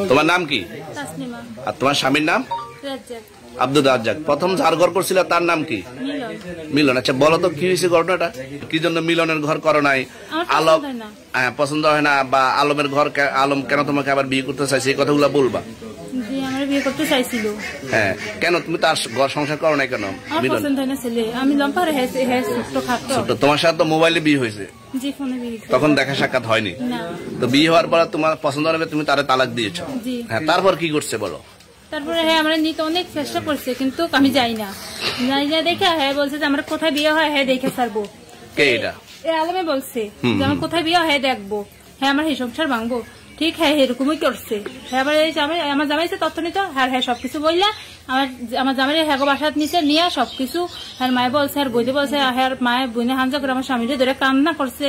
তোমার নাম কি? আর তোমার স্বামীর নাম? আব্দুল রাজ্জাক। প্রথম যার ঘর করছিল তার নাম কি? মিলন। আচ্ছা বলো তো কি হয়েছে ঘটনাটা, কি জন্য মিলনের ঘর করো নাই? আলম পছন্দ হয় না বা আলমের ঘর, আলম কেন তোমাকে আবার বিয়ে করতে চাইছে এই কথাগুলো বলবা। বিয়ে করতে চাইছিল। হ্যাঁ, কেন তুমি তার ঘর সংসার করো নাই কেন? মিলন তোমার সাথে তো মোবাইলে বিয়ে হয়েছে, তখন দেখা সাক্ষাৎ হয়নি। তো বিয়ে হওয়ার পর তোমার পছন্দ হবে, তুমি তারে তালাক দিয়েছো। হ্যাঁ, তারপর কি করছে বলো? তারপরে হ্যাঁ আমরা নিতে অনেক চেষ্টা করছে, কিন্তু আমি যাই না দেখে হ্যাঁ বলছে যে আমার কোথায় বিয়ে হয় হ্যাঁ দেখে ছাড়বো। কে এটা? আলমে বলছে যে আমার কোথায় বিয়ে হয় দেখবো, হ্যাঁ আমার এই সংসার ভাঙবো। ঠিক হ্যাঁ এরকমই করছে। হ্যাঁ আমার জামাইছে তথ্য নিত, হ্যাঁ হ্যাঁ সবকিছু বললা আমার জামাই হ্যাঁ বাসাত নিচে নিয়ে সবকিছু হ্যাঁ মায়ে বলছে আর বইতে বলছে, হ্যাঁ মায়ের বইনে হাঞ্জা করে আমার স্বামীরে ধরে কান্না করছে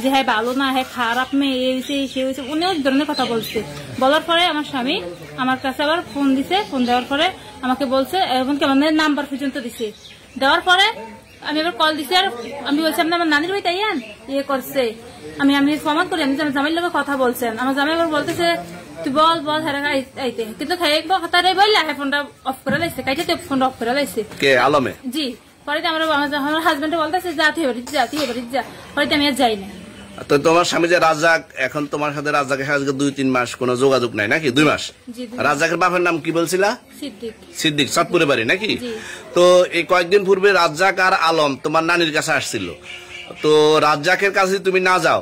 যে হ্যাঁ ভালো না, হ্যাঁ খারাপ মেয়ে এই হয়েছে সে হয়েছে, অনেক ধরনের কথা বলছে। বলার পরে আমার স্বামী আমার কাছে আবার ফোন দিছে, ফোন দেওয়ার পরে আমাকে বলছে, এমনকি আমাদের নাম্বার পর্যন্ত দিছে। দেওয়ার পরে আমি আবার কল দিছি, আর আমি বলছি আপনি আমার নানির বাড়িতে আইয়ান ইয়ে করছে। আমি প্রমাণ করি আমি জামাইয়ের লোকের কথা বলছেন। আমার জামাই আবার বলতেছে তুই বল বল হ্যাঁ আইতে, কিন্তু তারে বললে হ্যাঁ ফোনটা অফ করে লাইছে, কাইতে ফোনটা অফ করে লাইছে। কে? আলমে? জি। পরে আমার হাজবেন্ড বলতেছে যা তুই এবারে যা তুই এবারে যা, পরে আমি আর যাই না। তো তোমার স্বামী যে রাজ্জাক, এখন তোমার সাথে রাজ্জাকের সাথে 2-3 মাস কোন যোগাযোগ নাই নাকি? 2 মাস। রাজ্জাকের বাপের নাম কি বলছিলা? সিদ্দিক। চাঁদপুরে বাড়ি নাকি? তো এই কয়েকদিন পূর্বে রাজ্জাক আর আলম তোমার নানির কাছে আসছিল। তো রাজ্জাকের কাছে তুমি না যাও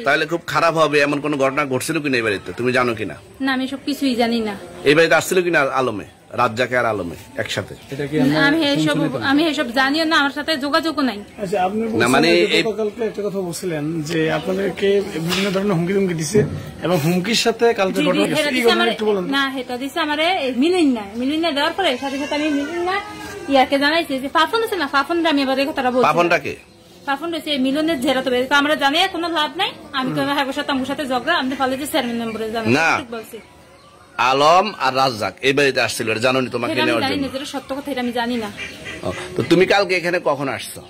তাহলে খুব খারাপ হবে, এমন কোন ঘটনা ঘটছিল কিনা এই বাড়িতে তুমি জানো কিনা? না আমি সব কিছুই জানি না। এই বাড়িতে আসছিল কিনা আলমে, রাজ্জাকে আর আলমে একসাথে? আমি এসব জানিও না, আমার সাথে যোগাযোগও নাই। না মানে গতকালকে একটা কথা বলছিলেন যে আপনাদেরকে বিভিন্ন ধরনের হুমকি টুমকি দিছে এবং হুমকির সাথে কালকে না সেটা দিছে আমারে মিলিন না দেওয়ার পরে সাথে সাথে আমি মিলিন না ইয়াকে জানাইছি যে পাফন আছে না, পাফন আমি এবার এই কথাটা বলছি। পাফনটাকে পাফন রয়েছে মিলনের ঝেড়া তো আমরা জানি কোনো লাভ নাই। আমি তো হ্যাঁ সাথে আমার সাথে ঝগড়া আমি ফলে যে চেয়ারম্যান নম্বরে জানাই বলছি। আলম আর রাজ্জাক এই বাড়িতে আসছিল, জানো নি তোমাকে নেওয়ার জন্য? সত্য কথা এটা আমি জানি না। তো তুমি কালকে এখানে কখন আসছো?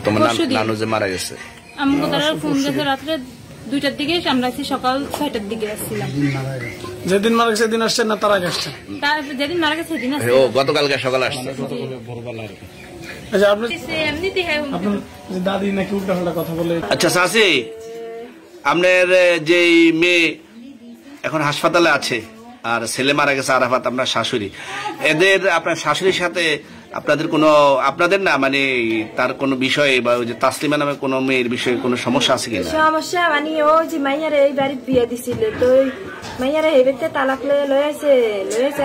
তোমার নানু যে মারা গেছে আমি ফোন গেছে রাত্রে 2টার দিকে, আমরা সকাল 6টার দিকে আসছিলাম। যেদিন মারা গেছে সেদিন আসছেন না তার আগে আসছেন? যেদিন মারা গেছে সেদিন আসছে। ও গতকালকে সকালে আসছে। আচ্ছা আপনার দাদি নাকি উল্টা পাল্টা কথা বলে? আচ্ছা চাচি, আপনার যে মেয়ে এখন হাসপাতালে আছে আর ছেলে মারা গেছে আরাফাত, আপনার শাশুড়ি, এদের আপনার শাশুড়ির সাথে আপনাদের কোনো আপনাদের না মানে তার কোনো বিষয়ে বা ওই যে তাসলিমা নামে কোনো মেয়ের বিষয়ে কোনো সমস্যা আছে কিনা? সমস্যা মানে ওই যে মাইয়ারে এই বাড়ির বিয়ে দিছিল, তো মাইয়ারে এই বাড়িতে তালাক লয়েছে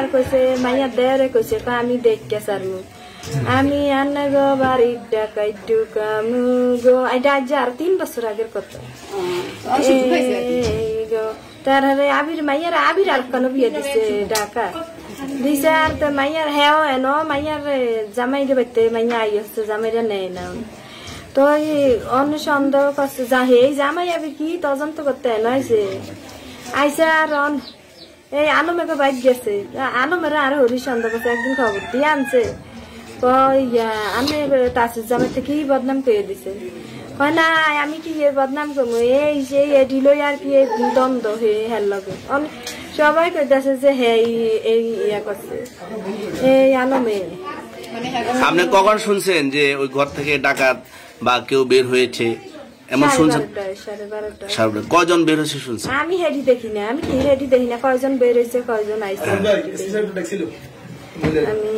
আর কইছে মাইয়া দেরে কইছে আমি দেখকে সারমু আমি আন্না গো বাড়ির ডাকাই টুকামু গো। এটা আজ আর 3 বছর আগের কথা। তার আবির মাইয়ার আবির আর কোনো বিয়ে দিছে ঢাকা দিছে, আর তো মাইয়ার হ্যাঁ এন মাইয়ার জামাই দেবে মাইয়া আই হচ্ছে জামাইরা নেয় না। তো অন্য সন্দেহ করছে যা হে জামাই আবির কি তদন্ত করতে নয়ছে আইসে, আর এই আলমেকে বাইক গেছে, আলমের আর হরি সন্দেহ করছে, একদিন খবর দিয়ে আনছে আমি তাসির জামাই থেকে বদনাম করে দিছে। হয় না আমি কি বদনাম করবো, এই সেই এডিল আর কি দ্বন্দ্ব হের লগে সবাই কইতাছে যে হ্যাঁ এই ইয়া করছে এই আলমে। আপনি কখন শুনছেন যে ওই ঘর থেকে ডাকাত বা কেউ বের হয়েছে এমন শুনছেন? 12:30। কয়জন বের হয়েছে শুনছেন? আমি হেডি দেখি না, আমি কি হেডি দেখি না কয়জন বের হয়েছে কয়জন আইছে আমি